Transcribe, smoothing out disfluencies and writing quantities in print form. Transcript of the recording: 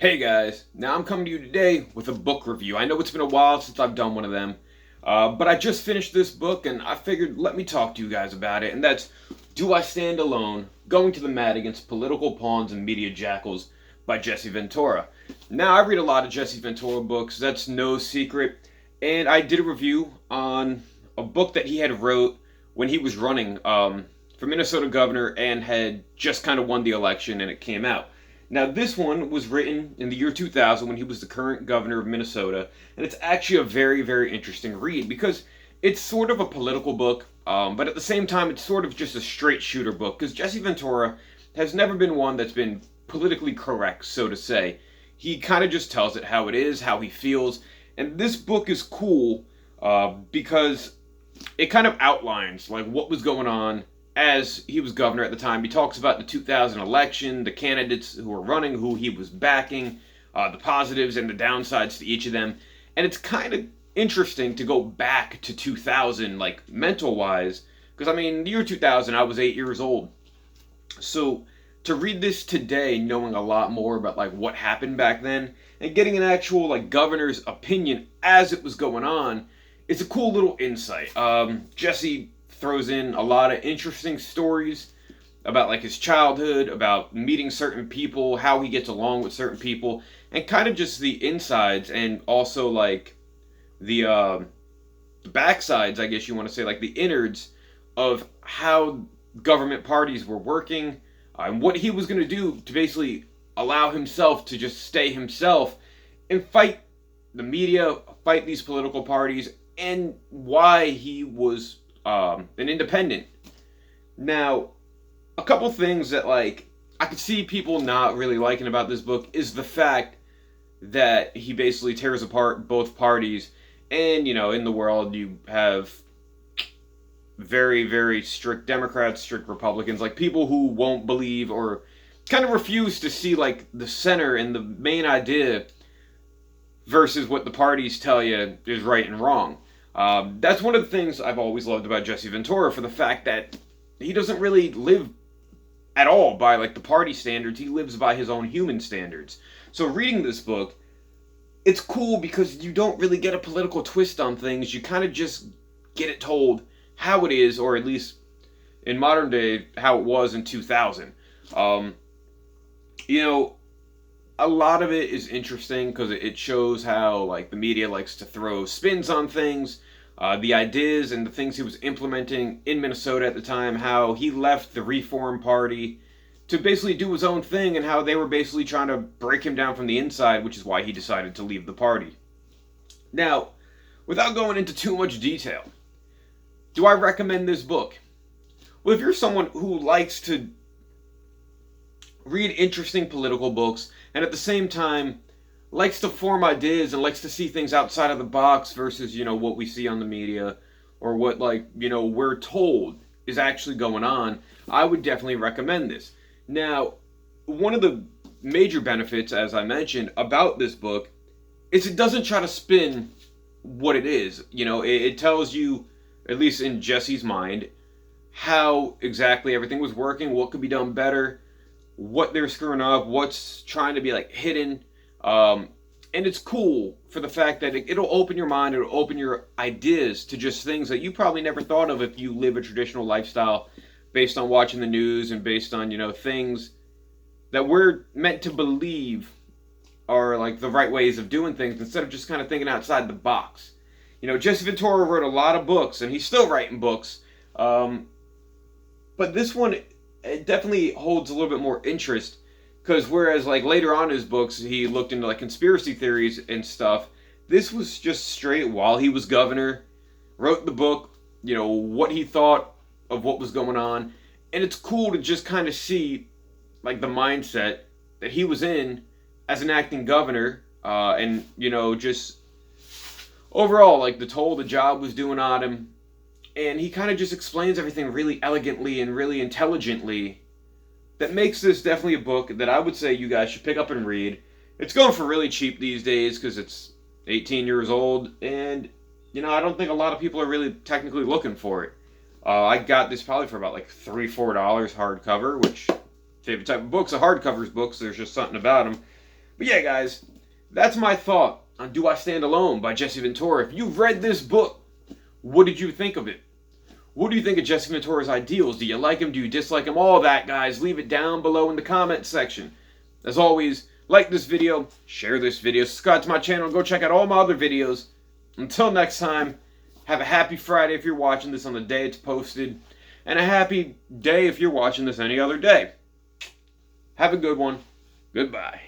Hey guys, now I'm coming to you today with a book review. I know it's been a while since I've done one of them, but I just finished this book and I figured let me talk to you guys about it. And that's Do I Stand Alone? Going to the Mat Against Political Pawns and Media Jackals by Jesse Ventura. Now, I read a lot of Jesse Ventura books, that's no secret, and I did a review on a book that he had wrote when he was running for Minnesota governor and had just kind of won the election and it came out. Now, this one was written in the year 2000 when he was the current governor of Minnesota, and it's actually a very, very interesting read because it's sort of a political book, but at the same time, it's sort of just a straight shooter book because Jesse Ventura has never been one that's been politically correct, so to say. He kind of just tells it how it is, how he feels, and this book is cool because it kind of outlines like what was going on as he was governor at the time. He talks about the 2000 election, the candidates who were running, who he was backing, the positives and the downsides to each of them. And it's kind of interesting to go back to 2000, like mental wise, because I mean, the year 2000, I was 8 years old. So to read this today, knowing a lot more about like what happened back then and getting an actual like governor's opinion as it was going on, it's a cool little insight. Jesse throws in a lot of interesting stories about like his childhood, about meeting certain people, how he gets along with certain people, and kind of just the insides and also like the backsides, I guess you want to say, like the innards of how government parties were working, and what he was going to do to basically allow himself to just stay himself and fight the media, fight these political parties, and why he was an independent. Now, a couple things that like I could see people not really liking about this book is the fact that he basically tears apart both parties, and you know, in the world you have very, very strict Democrats, strict Republicans, like people who won't believe or kind of refuse to see like the center and the main idea versus what the parties tell you is right and wrong. That's one of the things I've always loved about Jesse Ventura, for the fact that he doesn't really live at all by like the party standards. He lives by his own human standards. So reading this book, it's cool because you don't really get a political twist on things. You kind of just get it told how it is, or at least in modern day, how it was in 2000. You know, a lot of it is interesting because it shows how like the media likes to throw spins on things, the ideas and the things he was implementing in Minnesota at the time, how he left the Reform Party to basically do his own thing, and how they were basically trying to break him down from the inside, which is why he decided to leave the party. Now, without going into too much detail, do I recommend this book? Well, if you're someone who likes to read interesting political books and at the same time likes to form ideas and likes to see things outside of the box versus, you know, what we see on the media or what, like, you know, we're told is actually going on, I would definitely recommend this. Now, one of the major benefits, as I mentioned, about this book is it doesn't try to spin what it is. You know, it tells you, at least in Jesse's mind, how exactly everything was working, what could be done better, what they're screwing up, what's trying to be like hidden. And it's cool for the fact that it'll open your mind, it'll open your ideas to just things that you probably never thought of if you live a traditional lifestyle based on watching the news and based on, you know, things that we're meant to believe are like the right ways of doing things instead of just kind of thinking outside the box. You know, Jesse Ventura wrote a lot of books and he's still writing books. But this one, it definitely holds a little bit more interest. Because whereas like later on in his books he looked into like conspiracy theories and stuff, this was just straight while he was governor, wrote the book, you know, what he thought of what was going on. And it's cool to just kind of see like the mindset that he was in as an acting governor, and you know, just overall like the toll the job was doing on him. And he kind of just explains everything really elegantly and really intelligently. That makes this definitely a book that I would say you guys should pick up and read. It's going for really cheap these days because it's 18 years old, and you know, I don't think a lot of people are really technically looking for it. I got this probably for about like $3-4 hardcover, which favorite type of books, a hardcovers books. There's just something about them. But yeah, guys, that's my thought on Do I Stand Alone by Jesse Ventura. If you've read this book, what did you think of it? What do you think of Jesse Ventura's ideals? Do you like him? Do you dislike him? All that, guys, leave it down below in the comments section. As always, like this video, share this video, subscribe to my channel, and go check out all my other videos. Until next time, have a happy Friday if you're watching this on the day it's posted, and a happy day if you're watching this any other day. Have a good one. Goodbye.